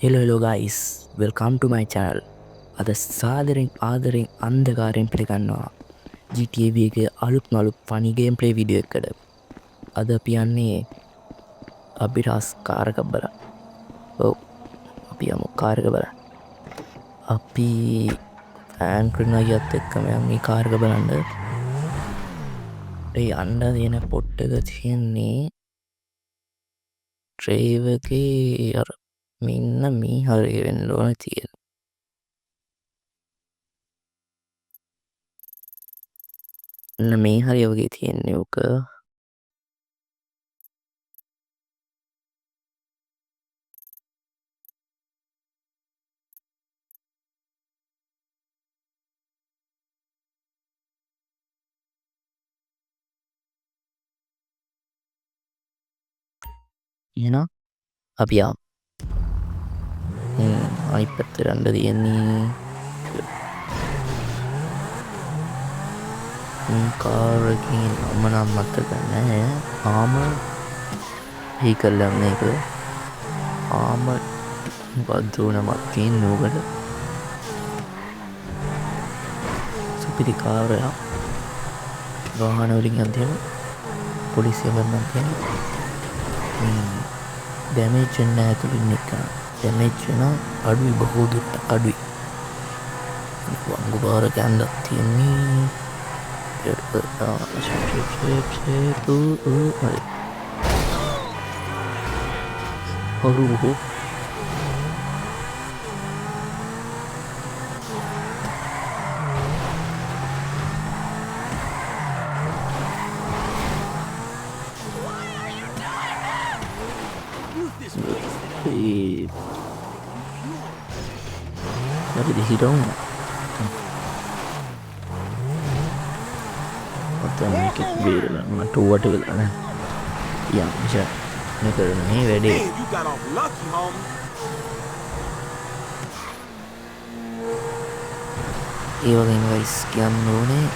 Hello guys, welcome to my channel. අද සාදරෙන් ආදරෙන් අන්දකාරයෙන් පිළිගන්නවා GTA V එකේ අලුත් ෆනි ගේම් ප්ලේ වීඩියෝ එකකට. අද අපි යන්නේ අභිරහස් කාරක බල. ඔව් අපි යමු කාරක බල. අපි ෆ්‍රැන්ක්ලින් අයියත් එක්කම යමු මේ කාරක බලන්න. ඒ යන්න තියෙන පොට් එක තියෙන්නේ ඩ්‍රයිව් එකේ අර මෙන්න මේ හරිය වෙන්න ඕන තියෙන. මේ හරිය වගේ තියෙන්නේ ඕක. එහෙනම් අපි යමු. අනිත් පැත්තට යන්න තියෙන්නේ කාර් එකේ නම නම් මතක නැහැ. ආමර් vehicle එක. ආමර් මොකද්ද නමක් තියෙන්නේ උකට. සුපිරි කාර්යයක්. වාහන වලින් යන තියෙන පොලිසිය වරනම් තියෙන ඩැමේජ් වෙන ඇතුළින් එක ඩැමේජ් වෙන අඩුයි බොහෝ දුරට අඩුයි. වංගු බාර ගන්නක් තියෙන්නේ. හොරු Tapi di hidung atau mungkin bilang matu waduh lah yang bisa negara ini ready ඉවගේම guys කියන්න ඕනේ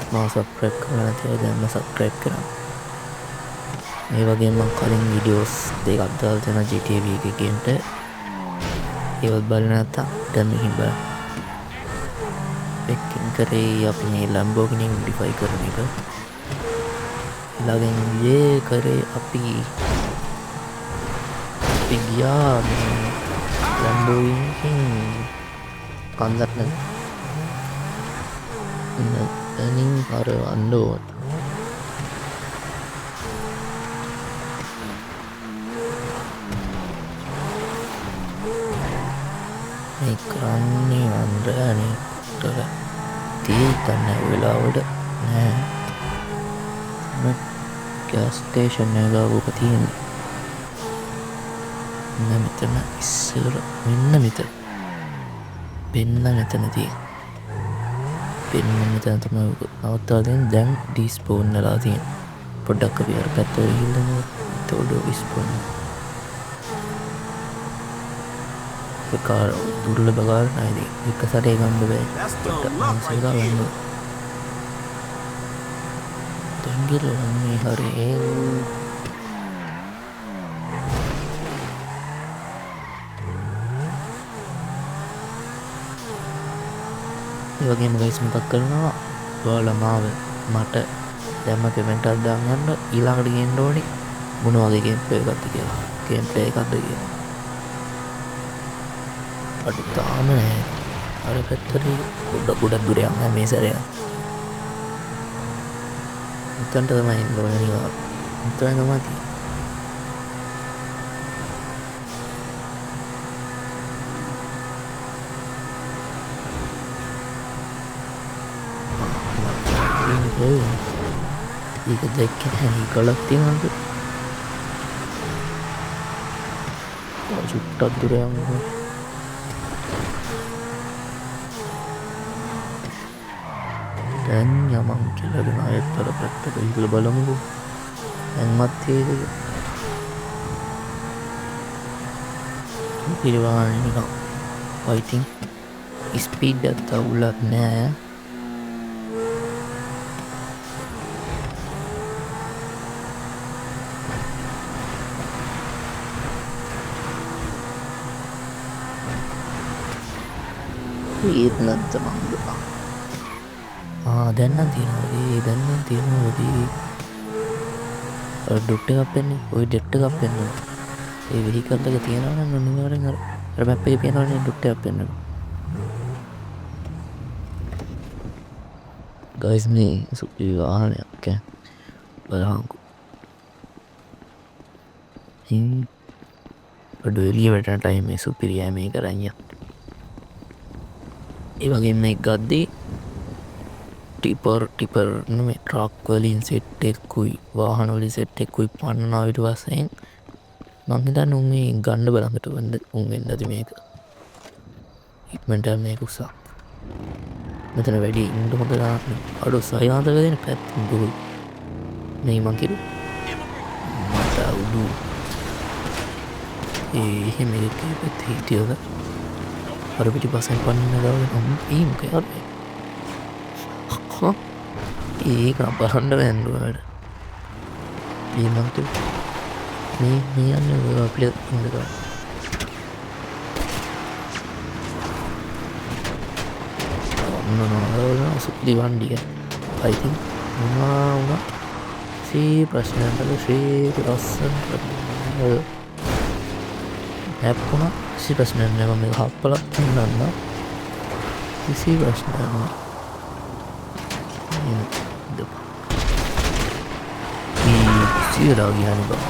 මම subscribe කරලා නැතිව දැන්ම subscribe කරන්න. මේ වගේම මම කලින් වීඩියෝස් දෙකක් දාලා තියෙනවා GTA V එකේ ගේම්ට. ඒවත් බලන්න නැත්නම් දැන් මෙහින් බලන්න. එක්කින් කරේ අපි මේ Lamborghini modify කරන එක. ඊළඟින් යේ කරේ අපි ගියා මේ Lamborghini කන්දක් නේද? එනින් අර අන්නෝ මේ කරන්නේ වන්දනේ කොට තීතන වෙලාවට නෑ ගෑස් ස්ටේෂන් එක ගාවක තියෙන්නේ. මෙතන ඉස්සර මෙන්න මෙතන මෙතන තමයි නවත්තා දෙන්නේ. දැන් ඩිස්පෝන් වෙලා තියෙනවා. පොඩ්ඩක් අපි අර පැත්තට ගිහින් තෝඩෝ ඩිස්පෝන් කාර දුර්ලභ කාර නයිද එක සැරේ ගන්න බෑ. පොඩ්ඩක් ගන්න තංගිරන්නේ හරේ ඒ වගේම ගයිස් මතක් කරනවා ඔයාලා මාව මට දැම්ම කමෙන්ට් එකක් දාන්න ඊළඟට ගේන්න ඕනේ මොන වගේ ගේම් ප්ලේ එකක්ද කියලා. ගේම් ප්ලේ එකක්ද කියලා. අද තාම නෑ. අර පැත්තට ගොඩක් දුර යන්න මේ සැරේ. උත්තන්ට තමයි ඉන්න ඕනේ නිකන්. උත්තන් තමයි තියෙන්නේ. ඒක දැක්කේ නැහැ කලක් තියෙනවද? චුට්ටක් දුර යමු. දැන් යමන් කියලා ආයෙත් අර පැත්තට ඉහළ බලමුකෝ. දැන් මැත්තේද? පිළිවාහනේ නිකන් fighting ස්පීඩ් එකත් අවුලක් නෑ. ඒත් නැත්ත මංග දැන්නම් තියෙනවදී දැන්නම් තියෙනවදී ඩොට්ට එකක් පෙන්නේ ඔය ඩෙට්ට එකක් පෙන්නවා ඒ වෙහිකල් එක තියෙනවනම් අනිවාර්යෙන් අර මැප් එකේ පේනවනේ ඩොට්ට එකක් පෙන්වනවා ගයිස් මේ සුපිරි වාහනයක් බලහන්කෝ අඩු එළිය වැටෙන ටයිම් මේ සුපිරි මේක රැංිය ඒ වගේ මේ ගද්දී ටිපර් මේ ට්‍රක් වලින් සෙට් එක්කුයි වාහන වලින් සෙට් එක්කුයි පන්නනවා ඊට පස්සේ මං හිතන්නේ උන් මේ ගන්න බලකට වන්ද උන් වෙන්න ඇති මේක ඉක්මනට මේක උසා මෙතන වැඩි ඉන්න හොඳ නාන්නේ අඩු සයාන්ත වෙන පැත්තෙන් දුයි මේ මං කිව්ව මට උඩු එහෙම එකේ පැත්තේ හිටියද අර පිටිපස්සෙන් පන්නන ගාව ඒ මොකද ඒක බලන්න වැන්දුවට ඒමතු මේ යන්න අපිට ඉඳක ඔන්න සුපිරි වන්ඩිය අයිති වුණා සේ ප්‍රශ්නයන්ටද ශ්‍රී ලස්සන් ඇප්පුුණ සි ප්‍රශ්නයන් නැම මේ හප්පලත් දන්න කිසි ප්‍රශ්නයන්න සියලා ගියන බව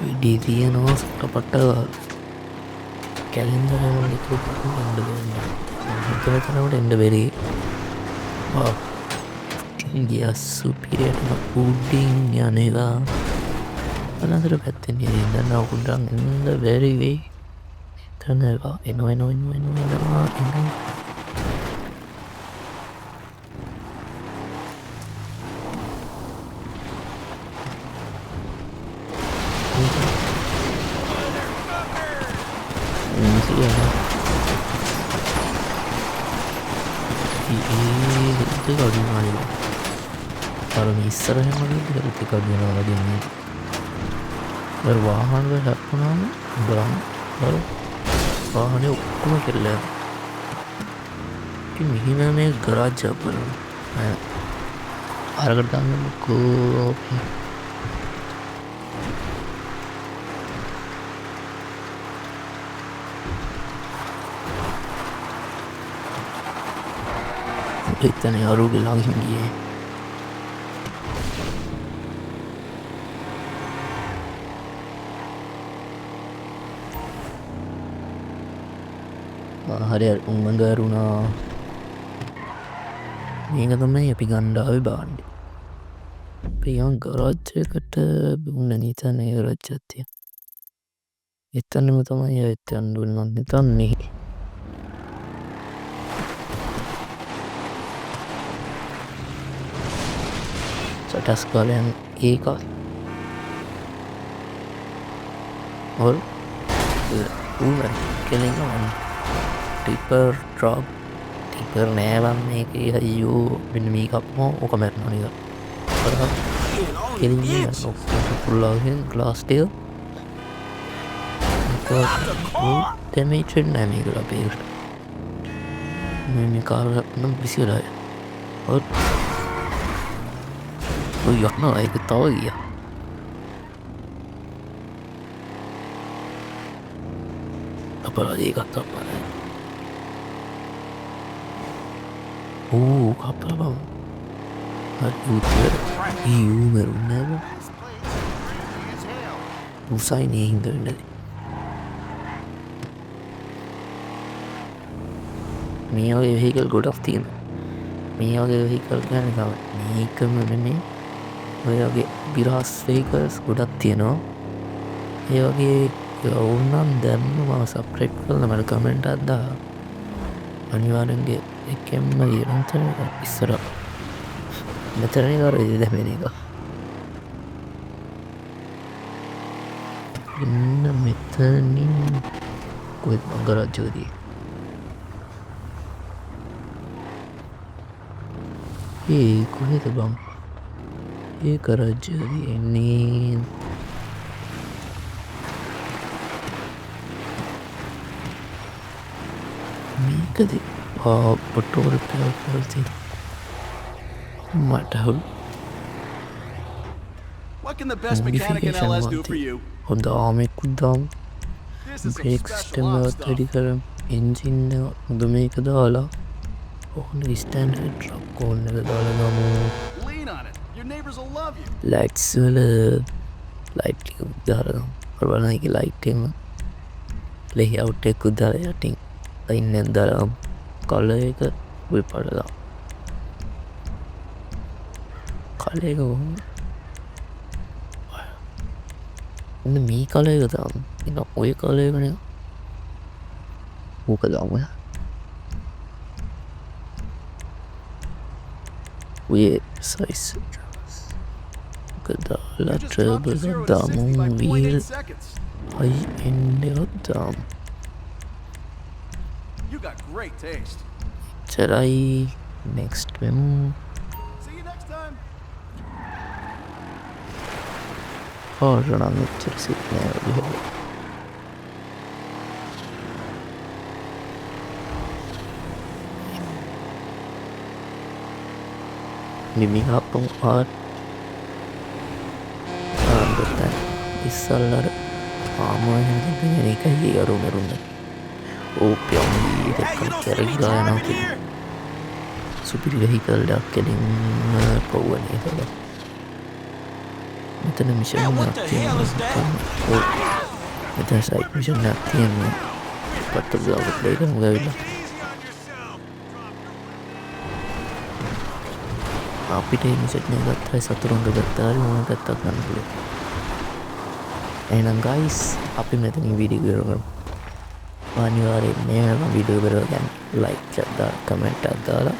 විඩී තියනවා සටපට්ට කැලෙන්දරම නිතු එඩ හිතනතනට එඩ බෙරේ ගියස්සු පිරටම පුඩ්ඩිං යනේවා අනතර පැත්තෙන් දන්න ඔකුඩන් එද බැරිවෙයි තනවා එනවා කඩුනාල පරම ඉස්සරහමගේ රුති කඩුනාල දෙන්නේ වාහන්ව හැක්ුණාම බලන්න වාහනය ඔක්කුම කෙල්ල මිහිම මේ ගරාජ්ජපල අරකටන්න කෝපි එතන අරුගේ ළඟින් ගියේ හරි උන්ගඳරුණා මේක තමයි අපි ගණ්ඩාව බාණ්ඩි පියන් ගරාච්චයකට බුන්න නිතනය රච්චත්තිය එතන්නම තමයි ඇත්ත අන්ඩුවන්න තන්නේ සටස් කාලයන් ඒකල් ඔල් කෙලෙන්න ටිපර් ට්‍රොප් ටිපර් නෑවම් මේක හයෝ මෙන්න මේ කක්ම ඕක මැරණනික පුල්ලාගෙන් ගලාස්ටේල් තැමේටෙන් නෑමේ කලා පේට මේ කාරනම් පිසිලය ඔත් යන්න ඒක තව ගිය අපරාජේ කත්තා පර කප්පල බව මරුන් නැව උසයි නේ හිදරන්නද මේ වගේ වෙහිකල් ගොඩක් තියෙන මේ වගේ වෙහිකල් ගැන තව මේකම වෙන්නේ ඔය වගේ බිරහස් වෙහිකල්ස් ගොඩක් තියෙනවා ඒ වගේ ඔවුන්නම් දැම්ම මම සප්‍රේට් කරන මට කමෙන්ට් අද්දා අනිවාර්යෙන්ගේ එකෙන්ම ඉරන්තන ඉස්සර මෙතරනි කර දැමෙන එක ඉන්න මෙතනින් කොත් මංගරාජ්‍යෝදී ඒ කොහෙද බම් ඒ කරජ්‍යෝදී එන්නේ මේකද පොටෝල් පැවල්ති මටහුල් What can the best mechanic in LS do for you? හොඳ ආමෙකුද්දාම් This is some break special system op වැඩි stuff. කරම් එන්ජින්න හොඳ මේක දාලා ඕන ස්ටන්ඩ ට්‍රක් ඕන්න එක දාලා ගමු Lean on it. Your neighbors will love you. Lights වල ලයිට් දාරගම් බලන එක ලයිට්ම ලෙහි අවුට්ටෙක් උදාල යටින් ඉන්න දරම් කල එක උයි පඩලා කලයක ඔන්න මේ කලයක දාම් එ ඔය කලයකන ඕක දාම ඔය සයිස් දාලා You just dropped trouble your 0 to 60 by දාමු වීල් 0.8 seconds. අයි එන්ඩ දාම් You got great taste. චරයි නෙක්ස්ට් වෙමු See you next time. හෝරනම් එච්චර සිත්නෑ විහල නිමිහපම් ආට් ආන්දතැන් ඉස්සල්ලර ආමායන එකයි අරුමරුන්න ඕපියම් කැරගායනකි සුපිරි වෙහිකල්ඩක් කෙලින් පව්වනේ තල මෙතන මිෂන් මෙතන සයි් මිෂන් තියන්නේ පත්ත ගාව ලේකම ගවිලා අපිට මිසට්නය ගත්තයි සතුරුන්ට ගත්තාරි ඕන ගත්තක් ගන්නපුල එනම් ගයිස් අපි මෙතනින් විඩිගරගම් අනිවාරය මේම විඩියෝ කරගැන් ලයික් චද්දා කමෙන්ට් අදාලා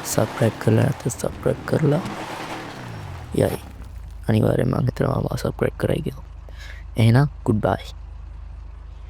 සබ්‍රයිබ් කරලා ඇත සබ්‍රයිබ් කරලා යයි අනිවාරය මං හිතනවා සබ්‍රයිබ් කරයි කියලා එහෙනම් ගුඩ් බයි